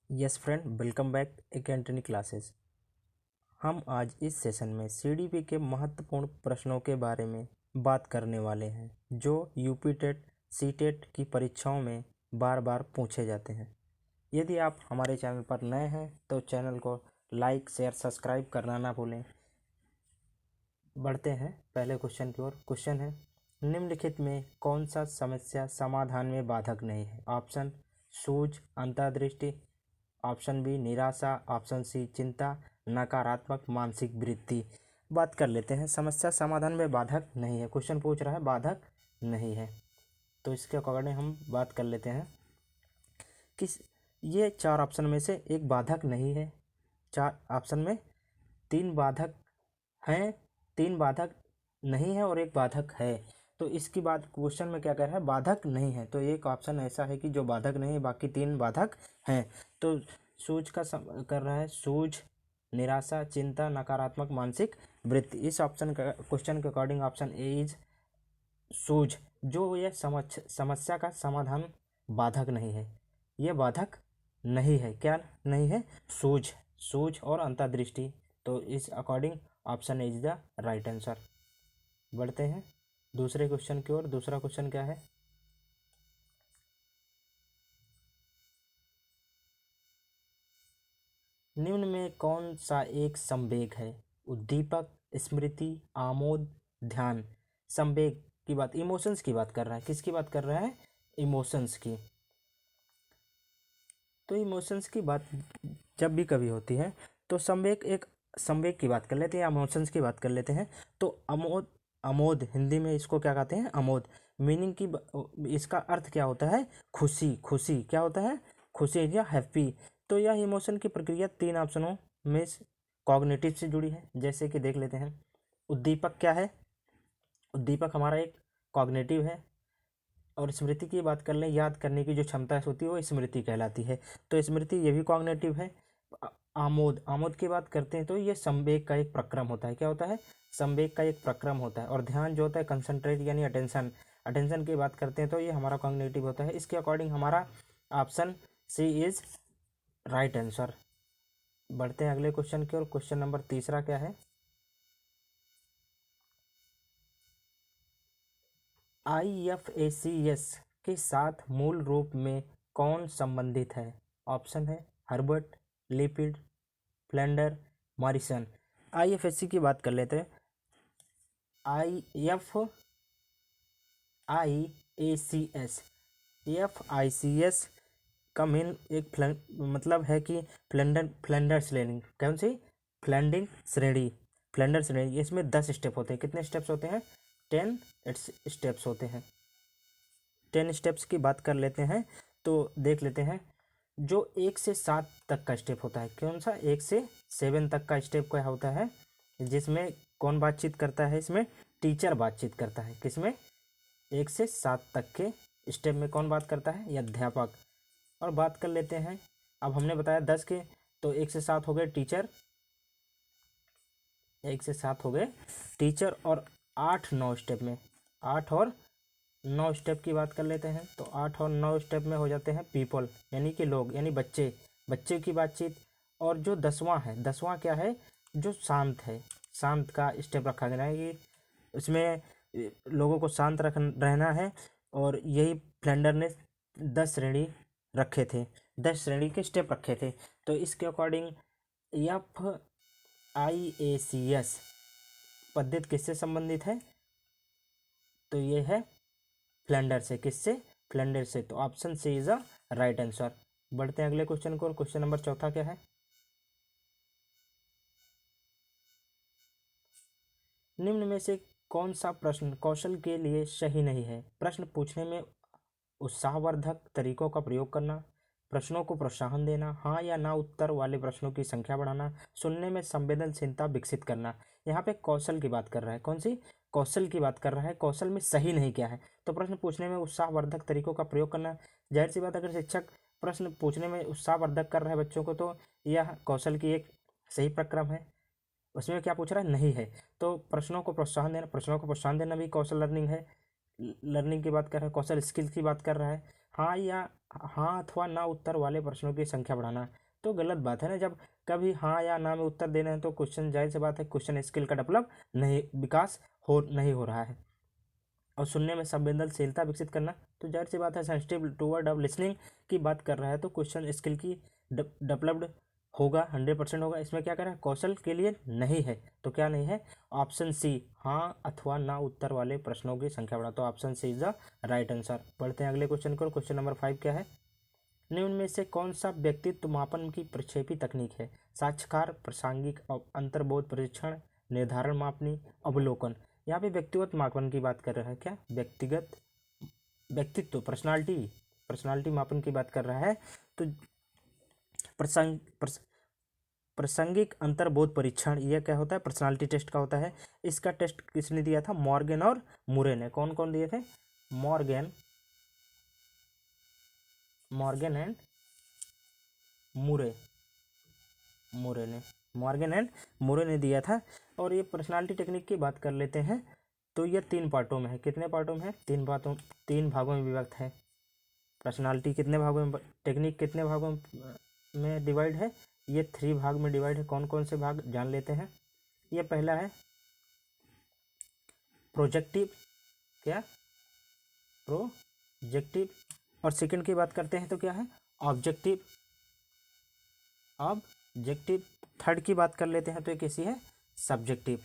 Yes friend, welcome back academy classes. हम आज इस सेशन में सीडीपी के महत्वपूर्ण प्रश्नों के बारे में बात करने वाले हैं जो यूपी टेट सीटेट की परीक्षाओं में बार बार पूछे जाते हैं। यदि आप हमारे चैनल पर नए हैं तो चैनल को लाइक शेयर सब्सक्राइब करना ना भूलें। बढ़ते हैं पहले क्वेश्चन की ओर। क्वेश्चन है, निम्नलिखित में कौन सा समस्या समाधान में बाधक नहीं है? ऑप्शन सूझ, अंतर्दृष्टि, ऑप्शन बी निराशा, ऑप्शन सी चिंता, नकारात्मक मानसिक वृत्ति। बात कर लेते हैं, समस्या समाधान में बाधक नहीं है। क्वेश्चन पूछ रहा है बाधक नहीं है, तो इसके अकॉर्डिंग हम बात कर लेते हैं कि ये चार ऑप्शन में से एक बाधक नहीं है। चार ऑप्शन में तीन बाधक हैं, तीन बाधक नहीं है और एक बाधक है। तो इसकी बात क्वेश्चन में क्या कह रहा है? बाधक नहीं है। तो एक ऑप्शन ऐसा है कि जो बाधक नहीं है, बाकी तीन बाधक हैं। तो सूझ का कर रहा है सूझ, निराशा, चिंता, नकारात्मक मानसिक वृत्ति। इस ऑप्शन का क्वेश्चन के अकॉर्डिंग ऑप्शन ए इज सूझ, जो यह समस्या का समाधान बाधक नहीं है। यह बाधक नहीं है। क्या नहीं है? सूझ, सूझ और अंतर्दृष्टि। तो इस according option is the right answer. बढ़ते हैं दूसरे क्वेश्चन की ओर। दूसरा क्वेश्चन क्या है? निम्न में कौन सा एक संवेग है? उद्दीपक, स्मृति, आमोद, ध्यान। संवेग की बात, इमोशंस की बात कर रहा है। किसकी बात कर रहा है? इमोशंस की। तो इमोशंस की बात जब भी कभी होती है तो संवेग की बात कर लेते हैं या इमोशंस की बात कर लेते हैं। तो अमोद, अमोद हिंदी में इसको क्या कहते हैं? अमोद। मीनिंग की इसका अर्थ क्या होता है? खुशी। खुशी क्या होता है? खुशी या हैप्पी। तो यह इमोशन की प्रक्रिया तीन ऑप्शनों में कॉग्निटिव से जुड़ी है। जैसे कि देख लेते हैं, उद्दीपक क्या है? उद्दीपक हमारा एक कॉग्निटिव है। और स्मृति की बात कर लें, याद करने की जो क्षमता होती है वो स्मृति कहलाती है। तो स्मृति ये भी कॉग्निटिव है। आमोद, आमोद की बात करते हैं तो ये संवेग का एक प्रक्रम होता है। क्या होता है? संवेग का एक प्रक्रम होता है। और ध्यान जो होता है कंसंट्रेट यानी अटेंशन, अटेंशन की बात करते हैं तो ये हमारा कॉग्निटिव होता है। इसके अकॉर्डिंग हमारा option C is right answer. बढ़ते हैं अगले क्वेश्चन की ओर। क्वेश्चन नंबर तीसरा क्या है? IFACS के साथ मूल रूप में कौन संबंधित है? ऑप्शन है Herbert, lipid, Flander, Morrison. IFAC की बात कर लेते हैं। FICS का मेन एक मतलब है कि फ्लेंडर श्रेणी। कौन सी? फ्लेंडिंग श्रेणी। फ्लेंडर श्रेणी, इसमें 10 स्टेप होते हैं। कितने स्टेप्स होते हैं? 10 स्टेप्स होते हैं। 10 स्टेप्स की बात कर लेते हैं तो देख लेते हैं। जो 1 से 7 तक का स्टेप होता है, कौन सा? 1 से 7 तक का स्टेप क्या होता है? जिसमें कौन बातचीत करता है? इसमें टीचर बातचीत करता है। किसमें? 1 से 7 तक के स्टेप में कौन बात करता है? ये अध्यापक। और बात कर लेते हैं, अब हमने बताया 10 के, तो 1 से 7 हो गए टीचर, 1 से 7 हो गए टीचर। और 8-9 स्टेप में, 8 और 9 स्टेप की बात कर लेते हैं तो 8 और 9 स्टेप में हो जाते हैं पीपल, यानी कि लोग, यानी बच्चे, बच्चे की बातचीत। और जो 10वां है, 10वां क्या है? जो शांत है, शांत का स्टेप रखा गया है कि उसमें लोगों को शांत रहना है। और यही फ्लेंडर ने 10 श्रेणी रखे थे, 10 श्रेणी के स्टेप रखे थे। तो इसके अकॉर्डिंग FIACS पद्धति किससे संबंधित है? तो ये है फ्लेंडर से। किससे? फ्लेंडर से। तो option C is a right answer. बढ़ते हैं अगले क्वेश्चन को। क्वेश्चन नंबर चौथा क्या है? निम्न में से कौन सा प्रश्न कौशल के लिए सही नहीं है? प्रश्न पूछने में उत्साहवर्धक तरीकों का प्रयोग करना, प्रश्नों को प्रोत्साहन देना, हाँ या ना उत्तर वाले प्रश्नों की संख्या बढ़ाना, सुनने में संवेदनशीलता विकसित करना। यहाँ पे कौशल की बात कर रहा है। कौन सी? कौशल की बात कर रहा है। कौशल में सही नहीं क्या है? तो प्रश्न पूछने में उत्साहवर्धक तरीकों का प्रयोग करना। जाहिर सी बात, अगर शिक्षक प्रश्न पूछने में उत्साहवर्धक कर रहा है बच्चों को तो यह कौशल की एक सही प्रक्रम है। उसमें क्या पूछ रहा है? नहीं है। तो प्रश्नों को प्रोत्साहन देना, प्रश्नों को प्रोत्साहन देना भी कौशल लर्निंग है। लर्निंग की बात कर रहा है, कौशल स्किल की बात कर रहा है। हाँ या हाँ अथवा ना उत्तर वाले प्रश्नों की संख्या बढ़ाना, तो गलत बात है ना। जब कभी हाँ या ना में उत्तर देना है तो क्वेश्चन, जाहिर सी बात है क्वेश्चन स्किल का डेवलप नहीं, विकास नहीं हो रहा है। और सुनने में संवेदनशीलता विकसित करना, तो जाहिर सी बात है सेंसिटिव टूवर्ड ऑफ लिसनिंग की बात कर रहा है, तो क्वेश्चन स्किल की डेवलप्ड होगा, 100% होगा। इसमें क्या कर रहा है, कौशल के लिए नहीं है, तो क्या नहीं है, ऑप्शन सी, हाँ अथवा ना उत्तर वाले प्रश्नों की संख्या बढ़ा, तो option C is the right answer. बढ़ते हैं अगले क्वेश्चन को। क्वेश्चन नंबर 5 क्या है, निम्न में से कौन सा व्यक्तित्व मापन की प्रक्षेपी तकनीक है, साक्षात्कार, प्रासंगिक, अंतर्बोध परीक्षण, निर्धारण मापनी, अवलोकन। यहाँ पे व्यक्तिगत मापन की बात कर रहा है, क्या व्यक्तिगत व्यक्तित्व, पर्सनालिटी मापन की बात कर रहा है। तो प्रासंगिक अंतर्बोध परीक्षण, यह क्या होता है, पर्सनालिटी टेस्ट का होता है। इसका टेस्ट किसने दिया था, मॉर्गन और मुरे ने। कौन कौन दिए थे, मॉर्गन एंड मुरे मॉर्गन एंड मुरे ने दिया था। और ये पर्सनालिटी टेक्निक की बात कर लेते हैं, तो ये 3 पार्टों में है। कितने पार्टों में है, 3 भागों में विभक्त है। पर्सनालिटी कितने भागों में, टेक्निक कितने भागों में डिवाइड है, ये 3 भाग में डिवाइड है। कौन कौन से भाग जान लेते हैं। ये पहला है प्रोजेक्टिव, क्या प्रोजेक्टिव, और सेकंड की बात करते हैं तो क्या है, ऑब्जेक्टिव। थर्ड की बात कर लेते हैं तो ये कैसी है, सब्जेक्टिव।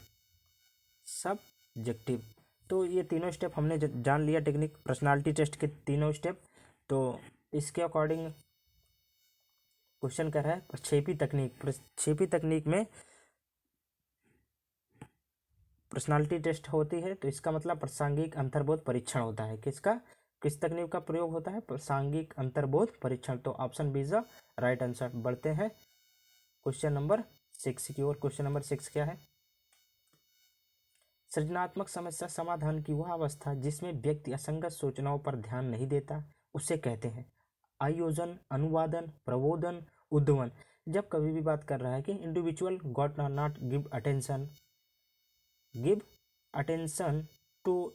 तो ये तीनों स्टेप हमने जान लिया, टेक्निक पर्सनालिटी टेस्ट के तीनों स्टेप। तो इसके अकॉर्डिंग क्वेश्चन कर रहा है प्रक्षेपी तकनीक में पर्सनालिटी टेस्ट होती है, तो इसका मतलब प्रासंगिक अंतर्बोध परीक्षण होता है। किस तकनीक का प्रयोग होता है, प्रासंगिक अंतर्बोध परीक्षण। तो option B is the right answer. बढ़ते हैं क्वेश्चन नंबर 6 की ओर। क्वेश्चन नंबर 6 क्या है, सृजनात्मक समस्या समाधान की वह अवस्था जिसमें व्यक्ति असंगत सूचनाओं पर ध्यान नहीं देता, उसे कहते हैं आयोजन, अनुवादन, प्रबोधन, उद्भवन। जब कभी भी बात कर रहा है कि individual got not give attention to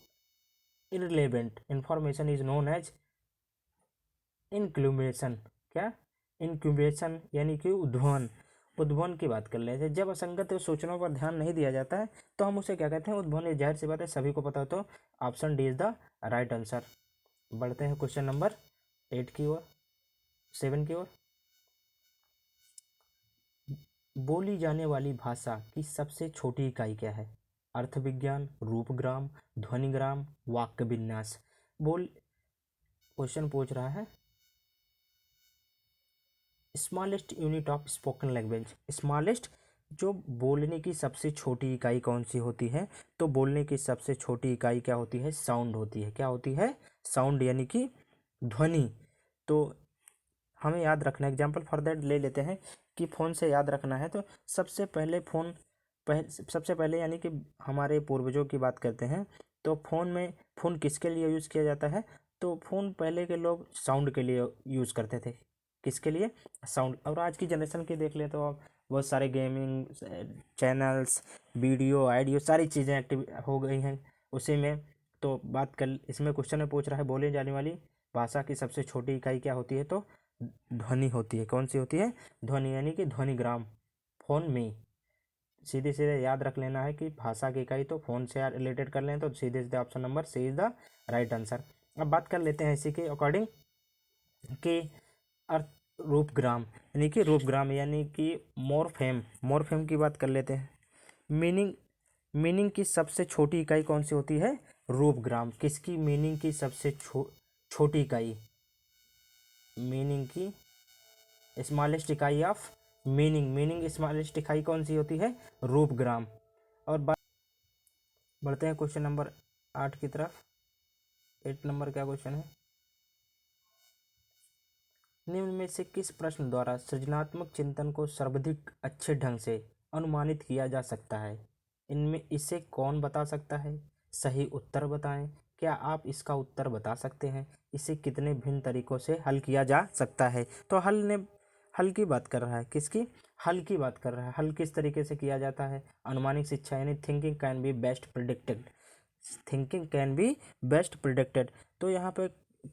irrelevant information is known as incubation. क्या, इंक्यूबेशन यानी कि उद्भवन की बात कर लेते हैं। जब असंगत सूचनाओं पर ध्यान नहीं दिया जाता है तो हम उसे क्या कहते हैं, उद्भवन। ये जाहिर सी बात है सभी को पता हो, तो option D is the right answer. बढ़ते हैं क्वेश्चन नंबर 8 की ओर, 7 की ओर। बोली जाने वाली भाषा की सबसे छोटी इकाई क्या है, अर्थ विज्ञान, रूपग्राम, ध्वनिग्राम, वाक्य विन्यास। क्वेश्चन पूछ रहा है smallest unit of spoken language. Smallest, जो बोलने की सबसे छोटी इकाई कौन सी होती है, तो बोलने की सबसे छोटी इकाई क्या होती है, साउंड होती है। क्या होती है, साउंड यानी कि ध्वनि। तो हमें याद रखना, एग्जाम्पल फॉर दैट ले लेते हैं कि फ़ोन से याद रखना है, तो सबसे पहले यानी कि हमारे पूर्वजों की बात करते हैं, तो फ़ोन किसके लिए यूज़ किया जाता है, तो फ़ोन पहले के लोग साउंड के लिए यूज़ करते थे। किसके लिए, साउंड। और आज की जनरेशन की देख ले तो आप बहुत सारे गेमिंग चैनल्स, वीडियो ऑडियो सारी चीज़ें एक्टिव हो गई हैं उसी में। तो बात कर, इसमें क्वेश्चन में पूछ रहा है बोले जाने वाली भाषा की सबसे छोटी इकाई क्या होती है, तो ध्वनि होती है। कौन सी होती है, ध्वनि, यानी कि ध्वनिग्राम। फोन में सीधे सीधे याद रख लेना है कि भाषा की इकाई, तो फोन से रिलेटेड कर लें तो सीधे सीधे option number C is the right answer. अब बात कर लेते हैं इसी के अकॉर्डिंग कि अर्थ रूपग्राम यानी कि मोरफेम की बात कर लेते हैं। मीनिंग की सबसे छोटी इकाई कौन सी होती है, रूपग्राम। किसकी मीनिंग की सबसे छोटी इकाई, मीनिंग की स्मॉलेस्ट इकाई ऑफ मीनिंग स्मॉलेस्ट इकाई कौन सी होती है, रूपग्राम। और बढ़ते हैं क्वेश्चन नंबर 8 की तरफ। 8 नंबर क्या क्वेश्चन है, निम्न में से किस प्रश्न द्वारा सृजनात्मक चिंतन को सर्वाधिक अच्छे ढंग से अनुमानित किया जा सकता है, इनमें इसे कौन बता सकता है, सही उत्तर बताएं। क्या आप इसका उत्तर बता सकते हैं, इसे कितने भिन्न तरीकों से हल किया जा सकता है। तो हल की बात कर रहा है, किसकी, हल की बात कर रहा है। हल किस तरीके से किया जाता है, अनुमानिक शिक्षा यानी thinking can be best predicted. तो यहाँ पे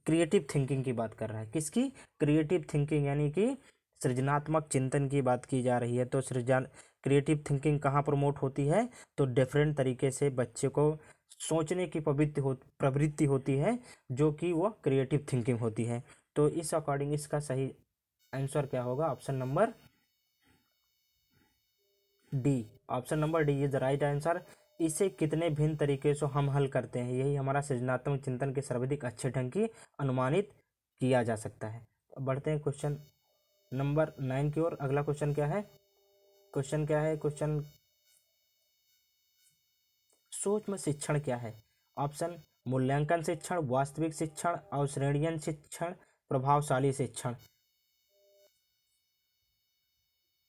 क्रिएटिव थिंकिंग की बात कर रहा है। किसकी? क्रिएटिव थिंकिंग, यानी कि सृजनात्मक चिंतन की बात की जा रही है। तो सृजन क्रिएटिव थिंकिंग कहाँ प्रमोट होती है? तो डिफरेंट तरीके से बच्चे को सोचने की प्रवृत्ति होती है, जो कि वो क्रिएटिव थिंकिंग होती है। तो इस अकॉर्डिंग इसका सही आंसर क्या होगा? Option number D. Option number D is the right answer. इसे कितने भिन्न तरीके से हम हल करते हैं, यही हमारा सृजनात्मक चिंतन के सर्वाधिक अच्छे ढंग की अनुमानित किया जा सकता है। बढ़ते हैं क्वेश्चन नंबर 9 की ओर। अगला क्वेश्चन क्या है? क्वेश्चन क्या है? क्वेश्चन, सूक्ष्म शिक्षण क्या है? ऑप्शन, मूल्यांकन शिक्षण, वास्तविक शिक्षण, अवश्रेणीयन शिक्षण, प्रभावशाली शिक्षण।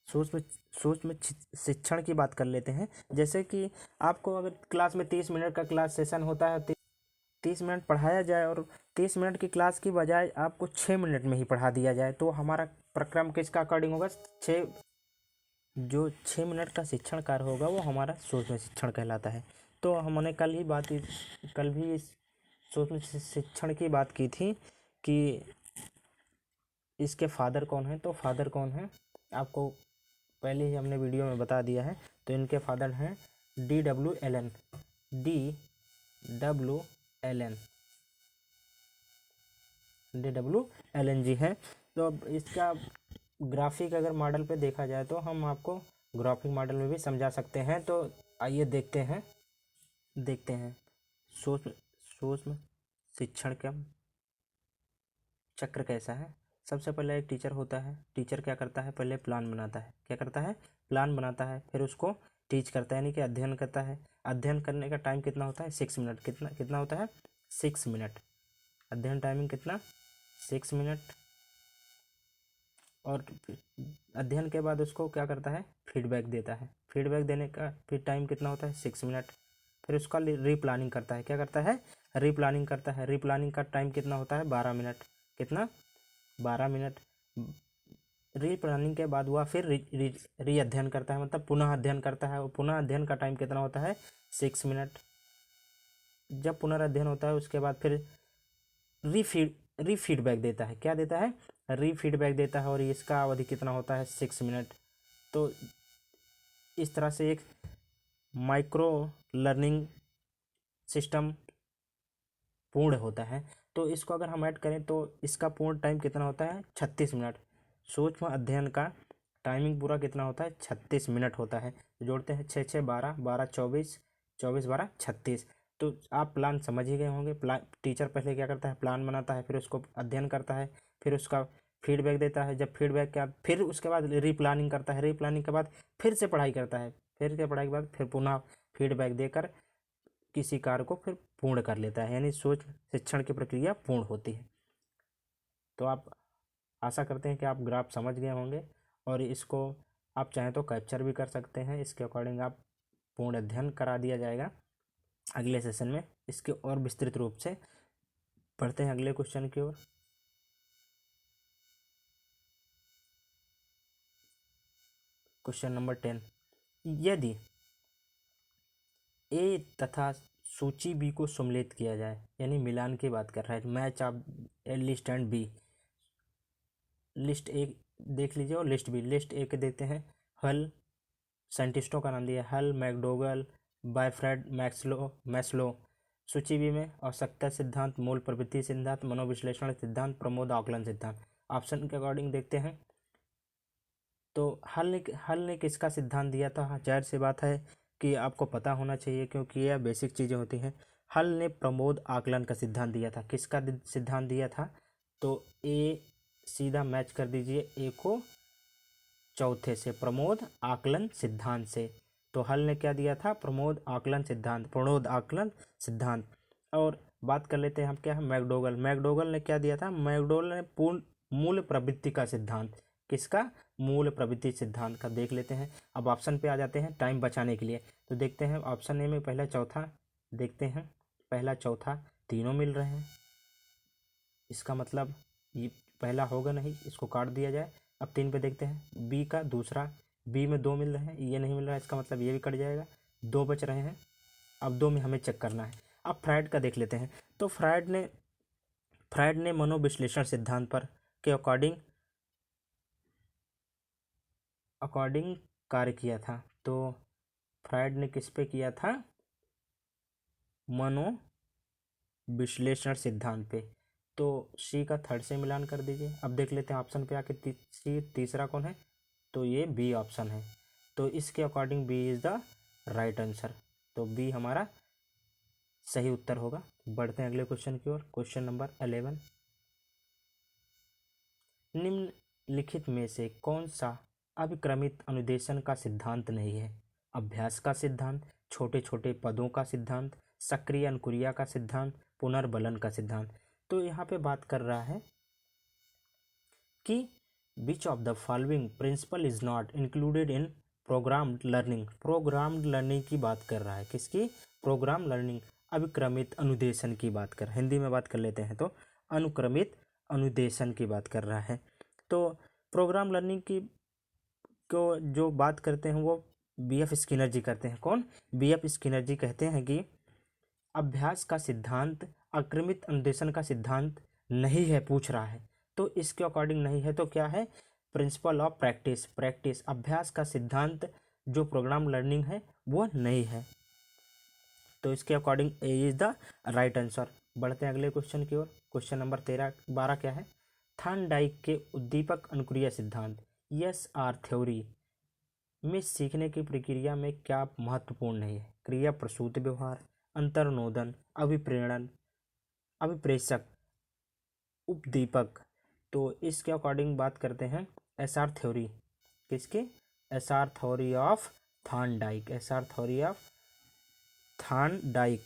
सूक्ष्म सूक्ष्म शिक्षण की बात कर लेते हैं। जैसे कि आपको अगर क्लास में 30 मिनट का क्लास सेशन होता है, 30 मिनट पढ़ाया जाए और 30 मिनट की क्लास की बजाय आपको 6 मिनट में ही पढ़ा दिया जाए, तो हमारा प्रक्रम किसका अकॉर्डिंग होगा? जो 6 मिनट का शिक्षण कार्य होगा वो हमारा सूक्ष्म शिक्षण कहलाता है। तो हमने कल भी इस सूक्ष्म शिक्षण की बात की थी कि इसके फादर कौन है। तो फादर कौन है आपको पहले ही हमने वीडियो में बता दिया है। तो इनके फादर हैं D.W. एलन। D.W. एलन जी हैं। तो अब इसका ग्राफिक अगर मॉडल पे देखा जाए तो हम आपको ग्राफिक मॉडल में भी समझा सकते हैं। तो आइए देखते हैं सूक्ष्म सूक्ष्म शिक्षण का चक्र कैसा है। सबसे पहले एक टीचर होता है। टीचर क्या करता है? पहले प्लान बनाता है। क्या करता है? प्लान बनाता है। फिर उसको टीच करता है, यानी कि अध्ययन करता है। अध्ययन करने का टाइम कितना होता है? 6 मिनट। कितना होता है? 6 मिनट। अध्ययन टाइमिंग कितना? 6 मिनट। और अध्ययन के बाद उसको क्या करता है? फीडबैक देता है। फीडबैक देने का फिर टाइम कितना होता है? 6 मिनट। फिर उसका रीप्लानिंग करता है। क्या करता है? रीप्लानिंग करता है। रीप्लानिंग का टाइम कितना होता है? 12 मिनट। कितना? 12 मिनट। रीप्लानिंग के बाद वह फिर री अध्ययन करता है, मतलब पुनः अध्ययन करता है। और पुनः अध्ययन का टाइम कितना होता है? 6 मिनट। जब पुनर्अध्ययन होता है उसके बाद फिर रीफीडबैक देता है। क्या देता है? रीफीडबैक देता है, और इसका अवधि कितना होता है? 6 मिनट। तो इस तरह से एक माइक्रो लर्निंग सिस्टम पूर्ण होता है। तो इसको अगर हम ऐड करें तो इसका पूर्ण टाइम कितना होता है? 36 मिनट। सूक्ष्म अध्ययन का टाइमिंग पूरा कितना होता है? 36 मिनट होता है। जोड़ते हैं 6 6 12 12 24 24 12 36। तो आप प्लान समझ ही गए होंगे। टीचर पहले क्या करता है? प्लान बनाता है, फिर उसको अध्ययन करता है, फिर उसका फीडबैक देता है। जब फीडबैक के बाद फिर उसके बाद रीप्लानिंग करता है। रीप्लानिंग के बाद फिर से पढ़ाई करता है। फिर के पढ़ाई के बाद फिर पुनः फीडबैक देकर किसी कार्य को फिर पूर्ण कर लेता है, यानी सूक्ष्म शिक्षण की प्रक्रिया पूर्ण होती है। तो आप आशा करते हैं कि आप ग्राफ समझ गए होंगे, और इसको आप चाहें तो कैप्चर भी कर सकते हैं। इसके अकॉर्डिंग आप पूर्ण अध्ययन करा दिया जाएगा अगले सेशन में। इसके और विस्तृत रूप से पढ़ते हैं अगले क्वेश्चन की ओर। क्वेश्चन नंबर 10, यदि ए तथा सूची बी को सम्मिलित किया जाए, यानी मिलान की बात कर रहा है, match of list and B. List A देख लीजिए और लिस्ट बी। लिस्ट ए के देते हैं हल, साइंटिस्टों का नाम दिया हल, मैकडोगल, बायफ्रेड, मैस्लो। सूची बी में आवश्यकता सिद्धांत, मूल प्रवृत्ति सिद्धांत, मनोविश्लेषण सिद्धांत, प्रमोद आकलन सिद्धांत। ऑप्शन के अकॉर्डिंग देखते हैं। तो हल ने किसका सिद्धांत दिया था? हाँ, जाहिर सी बात है कि आपको पता होना चाहिए, क्योंकि यह बेसिक चीज़ें होती हैं। हल ने प्रमोद आकलन का सिद्धांत दिया था। किसका सिद्धांत दिया था? तो ए सीधा मैच कर दीजिए ए को चौथे से, प्रमोद आकलन सिद्धांत से। तो हल ने क्या दिया था? प्रमोद आकलन सिद्धांत। और बात कर लेते हैं हम, क्या है? मैकडोगल ने क्या दिया था? मैकडोगल ने पूर्ण मूल प्रवृत्ति का सिद्धांत। किसका? मूल प्रवृत्ति सिद्धांत का देख लेते हैं। अब ऑप्शन पे आ जाते हैं टाइम बचाने के लिए। तो देखते हैं ऑप्शन ए में पहला चौथा, देखते हैं पहला चौथा तीनों मिल रहे हैं। इसका मतलब ये पहला होगा नहीं, इसको काट दिया जाए। अब 3 पे देखते हैं, बी का दूसरा, बी में 2 मिल रहे हैं, ये नहीं मिल रहा है, इसका मतलब ये भी कट जाएगा। 2 बच रहे हैं। अब 2 में हमें चेक करना है। अब फ्राइड का देख लेते हैं। तो फ्राइड ने फ्रायड ने मनोविश्लेषण सिद्धांत पर के अकॉर्डिंग कार्य किया था। तो फ्रायड ने किस पे किया था? मनोविश्लेषण सिद्धांत पे। तो सी का थर्ड से मिलान कर दीजिए। अब देख लेते हैं ऑप्शन पे आके तीसरा कौन है, तो ये बी ऑप्शन है। तो इसके according B is the right answer. तो बी हमारा सही उत्तर होगा। बढ़ते हैं अगले क्वेश्चन की ओर। क्वेश्चन नंबर 11, निम्नलिखित में से कौन सा अभिक्रमित अनुदेशन का सिद्धांत नहीं है? अभ्यास का सिद्धांत, छोटे छोटे पदों का सिद्धांत, सक्रिय अनुक्रिया का सिद्धांत, पुनर्बलन का सिद्धांत। तो यहाँ पे बात कर रहा है कि which of the following principle is not included in programmed learning. Programmed learning की बात कर रहा है। किसकी? प्रोग्राम लर्निंग, अभिक्रमित अनुदेशन की बात कर, हिंदी में बात कर लेते हैं तो अनुक्रमित अनुदेशन की बात कर रहा है। तो प्रोग्राम लर्निंग की को जो बात करते हैं वो बी.एफ. स्किनर जी करते हैं। कौन? बी.एफ. स्किनर जी कहते हैं कि अभ्यास का सिद्धांत अक्रमित अनुदेशन का सिद्धांत नहीं है, पूछ रहा है। तो इसके अकॉर्डिंग नहीं है तो क्या है? प्रिंसिपल ऑफ प्रैक्टिस, प्रैक्टिस अभ्यास का सिद्धांत जो प्रोग्राम लर्निंग है वो नहीं है। तो इसके according A is the right answer. बढ़ते हैं अगले क्वेश्चन की ओर। क्वेश्चन नंबर 12 क्या है? थॉर्नडाइक के उद्दीपक अनुक्रिया सिद्धांत एस.आर. थ्योरी में सीखने की प्रक्रिया में क्या महत्वपूर्ण नहीं है? क्रिया प्रसूत व्यवहार, अंतर्नोदन, अभिप्रेरण, अभिप्रेषक, उपदीपक। तो इसके अकॉर्डिंग बात करते हैं एस.आर. थ्योरी। किसकी? SR. Theory of Thorndike, SR. Theory of Thorndike.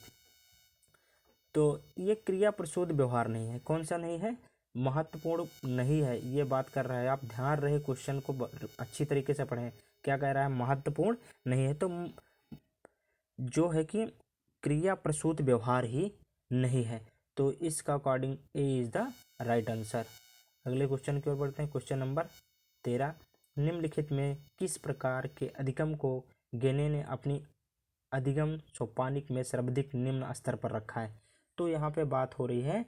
तो ये क्रिया प्रसूत व्यवहार नहीं है। कौन सा नहीं है? महत्वपूर्ण नहीं है, ये बात कर रहा है। आप ध्यान रहे क्वेश्चन को अच्छी तरीके से पढ़ें। क्या कह रहा है? महत्वपूर्ण नहीं है। तो जो है कि क्रिया प्रसूत व्यवहार ही नहीं है। तो इसका according A is the right answer. अगले क्वेश्चन की ओर बढ़ते हैं। क्वेश्चन नंबर 13, निम्नलिखित में किस प्रकार के अधिगम को गेने ने अपनी अधिगम सोपानिक में सर्वाधिक निम्न स्तर पर रखा है? तो यहाँ पे बात हो रही है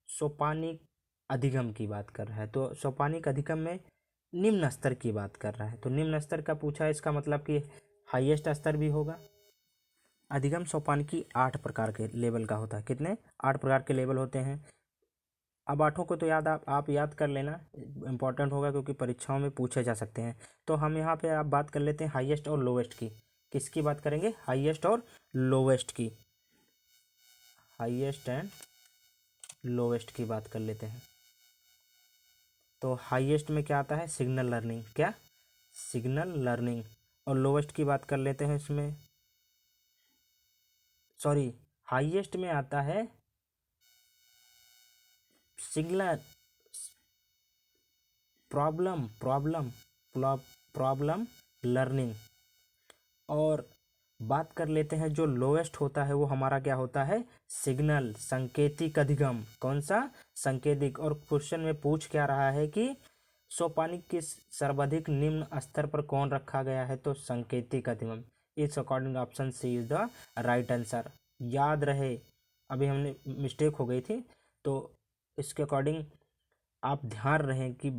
सोपानिक अधिगम की बात कर रहा है। तो सोपानिक अधिगम में निम्न स्तर की बात कर रहा है। तो निम्न स्तर का पूछा है, इसका मतलब कि हाईएस्ट स्तर भी होगा। अधिगम सोपानिकी 8 प्रकार के लेवल का होता है। कितने? 8 प्रकार के लेवल होते हैं। अब 8 को तो आप याद कर लेना, इंपॉर्टेंट होगा क्योंकि परीक्षाओं में पूछे जा सकते हैं। तो हम यहाँ पे आप बात कर लेते हैं हाईएस्ट और लोवेस्ट की। किसकी बात करेंगे? हाईएस्ट और लोवेस्ट की। हाईएस्ट एंड लोवेस्ट की बात कर लेते हैं। तो हाईएस्ट में क्या आता है? Signal learning. क्या? Signal learning. और लोवेस्ट की बात कर लेते हैं इसमें, सॉरी, हाईएस्ट में आता है सिग्नल प्रॉब्लम लर्निंग। और बात कर लेते हैं जो लोएस्ट होता है वो हमारा क्या होता है? सिग्नल संकेतिक अधिगम। कौन सा? संकेतिक। और क्वेश्चन में पूछ क्या रहा है कि सोपानिक के सर्वाधिक निम्न स्तर पर कौन रखा गया है? तो संकेतिक अधिगम। इस according option C is the right answer. याद रहे, अभी हमने मिस्टेक हो गई थी, तो इसके अकॉर्डिंग आप ध्यान रहें कि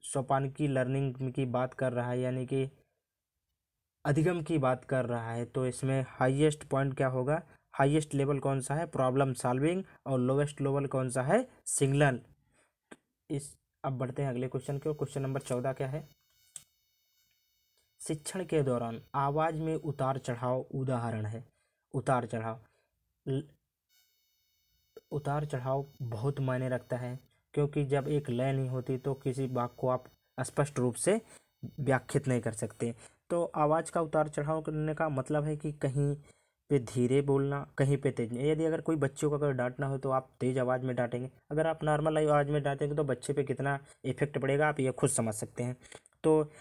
सोपानिकी लर्निंग की बात कर रहा है, यानी कि अधिगम की बात कर रहा है। तो इसमें हाईएस्ट पॉइंट क्या होगा? हाईएस्ट लेवल कौन सा है? Problem solving. और लोवेस्ट लेवल कौन सा है? सिग्नल। अब बढ़ते हैं अगले क्वेश्चन की ओर। क्वेश्चन नंबर 14 क्या है? शिक्षण के दौरान आवाज में उतार चढ़ाव उदाहरण है। उतार चढ़ाव, उतार चढ़ाव बहुत मायने रखता है, क्योंकि जब एक लय नहीं होती तो किसी वाक्य को आप स्पष्ट रूप से व्याख्यात नहीं कर सकते। तो आवाज़ का उतार चढ़ाव करने का मतलब है कि कहीं पे धीरे बोलना, कहीं पे तेज। यदि अगर कोई बच्चों को अगर डांटना हो तो आप तेज आवाज़ में डांटेंगे, अगर आप नॉर्मल आवाज़ में डांटेंगे तो बच्चे पे कितना इफेक्ट पड़ेगा आप ये खुद समझ सकते हैं। तो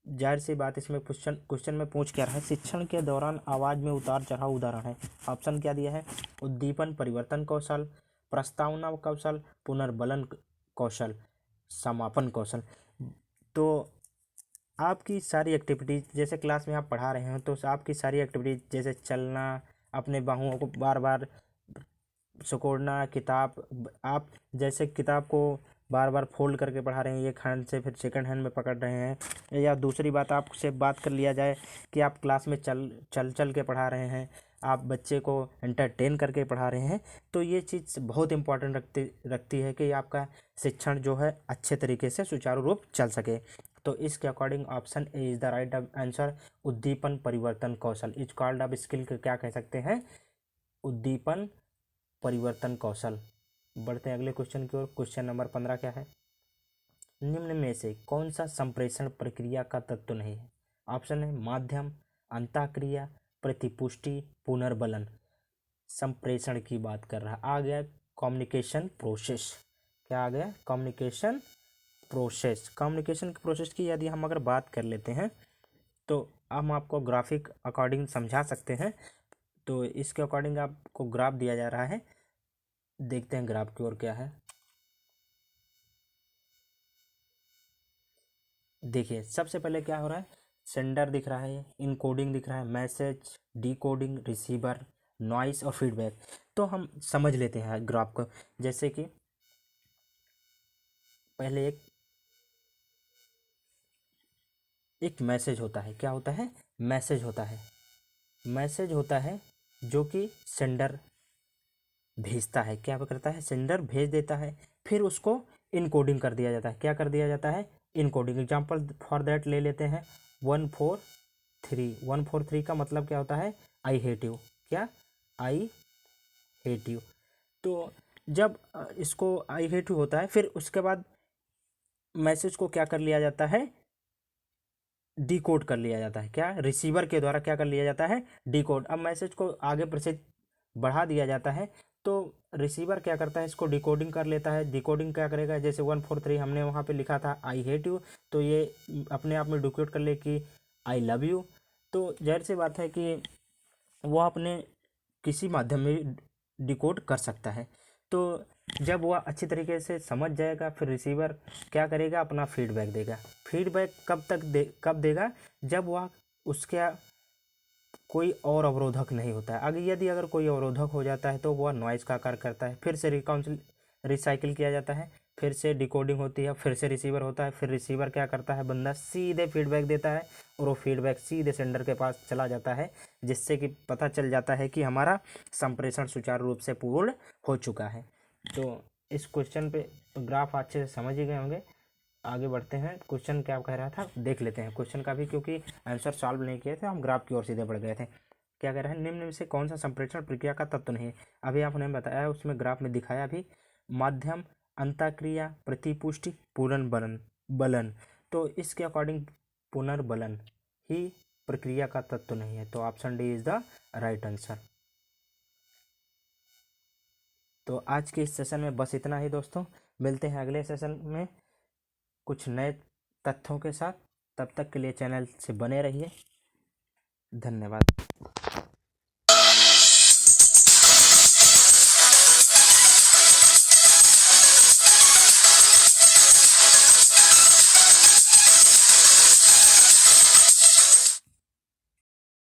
जाहिर सी बात, इसमें क्वेश्चन में पूछ क्या रहा है? शिक्षण के दौरान आवाज़ में उतार चढ़ाव उदाहरण है। ऑप्शन क्या दिया है? उद्दीपन परिवर्तन कौशल, प्रस्तावना कौशल, पुनर्बलन कौशल, समापन कौशल। तो आपकी सारी एक्टिविटीज, जैसे क्लास में आप पढ़ा रहे हैं तो आपकी सारी एक्टिविटीज जैसे चलना, अपने बाहुओं को बार बार सिकोड़ना किताब, आप जैसे किताब को बार बार फोल्ड करके पढ़ा रहे हैं, एक हैंड से फिर सेकंड हैंड में पकड़ रहे हैं, या दूसरी बात आपसे बात कर लिया जाए कि आप क्लास में चल चल चल के पढ़ा रहे हैं, आप बच्चे को एंटरटेन करके पढ़ा रहे हैं, तो ये चीज़ बहुत इंपॉर्टेंट रखती है कि आपका शिक्षण जो है अच्छे तरीके से सुचारू रूप चल सके। तो इसके according option A is the right answer. उद्दीपन परिवर्तन कौशल इज कॉल्ड अब स्किल को क्या कह सकते हैं? उद्दीपन परिवर्तन कौशल। बढ़ते हैं अगले क्वेश्चन की ओर। क्वेश्चन नंबर 15 क्या है? निम्न में से कौन सा संप्रेषण प्रक्रिया का तत्व नहीं है? ऑप्शन है माध्यम, अंतःक्रिया, प्रतिपुष्टि, पुनर्बलन। संप्रेषण की बात कर रहा, आ गया कम्युनिकेशन प्रोसेस। क्या आ गया? Communication process. कम्युनिकेशन प्रोसेस की यदि हम अगर बात कर लेते हैं तो हम आपको ग्राफिक अकॉर्डिंग समझा सकते हैं। तो इसके अकॉर्डिंग आपको ग्राफ दिया जा रहा है, देखते हैं ग्राफ की ओर क्या है। देखिए सबसे पहले क्या हो रहा है, सेंडर दिख रहा है, इनकोडिंग दिख रहा है, मैसेज, डिकोडिंग, रिसीवर, नॉइस और फीडबैक। तो हम समझ लेते हैं ग्राफ को। जैसे कि पहले एक मैसेज होता है। क्या होता है? मैसेज होता है। मैसेज होता है जो कि सेंडर भेजता है। क्या करता है? सेंडर भेज देता है, फिर उसको इनकोडिंग कर दिया जाता है। क्या कर दिया जाता है? इनकोडिंग। एग्जाम्पल फॉर दैट ले लेते हैं 143। 143 का मतलब क्या होता है? I hate you. क्या? I hate you. तो जब इसको आई हेट यू होता है, फिर उसके बाद मैसेज को क्या कर लिया जाता है? डिकोड कर लिया जाता है। क्या? रिसीवर के द्वारा क्या कर लिया जाता है? डिकोड। अब मैसेज को आगे प्रोसेस बढ़ा दिया जाता है, तो रिसीवर क्या करता है? इसको डिकोडिंग कर लेता है। डिकोडिंग क्या करेगा? जैसे 143 हमने वहाँ पे लिखा था आई हेट यू, तो ये अपने आप में डिकोड कर ले कि आई लव यू। तो जाहिर सी बात है कि वो अपने किसी माध्यम में डिकोड कर सकता है। तो जब वह अच्छी तरीके से समझ जाएगा, फिर रिसीवर क्या करेगा? अपना फीडबैक देगा। फीडबैक कब देगा? जब वह उसके कोई और अवरोधक नहीं होता है। अगर कोई अवरोधक हो जाता है तो वह नॉइज़ का कार्य करता है, फिर से रिसाइकिल किया जाता है, फिर से डिकोडिंग होती है, फिर से रिसीवर होता है, फिर रिसीवर क्या करता है? बंदा सीधे फीडबैक देता है और वो फीडबैक सीधे सेंडर के पास चला जाता है, जिससे कि पता चल जाता है कि हमारा संप्रेषण सुचारू रूप से पूर्ण हो चुका है। तो इस क्वेश्चन पे ग्राफ अच्छे से समझ ही गए होंगे। आगे बढ़ते हैं। क्वेश्चन क्या कह रहा था देख लेते हैं क्वेश्चन का भी, क्योंकि आंसर सॉल्व नहीं किए थे, हम ग्राफ की ओर सीधे बढ़ गए थे। क्या कह रहा है? निम्न में से कौन सा संप्रेषण प्रक्रिया का तत्व नहीं है? अभी आपने बताया, उसमें ग्राफ में दिखाया भी, माध्यम, अंतःक्रिया, प्रतिपुष्टि, पुनर्बलन बलन। तो इसके अकॉर्डिंग पुनर्बलन ही प्रक्रिया का तत्व नहीं है, तो option D is the right answer. तो आज के इस सेशन में बस इतना ही दोस्तों, मिलते हैं अगले सेशन में कुछ नए तथ्यों के साथ। तब तक के लिए चैनल से बने रहिए। धन्यवाद।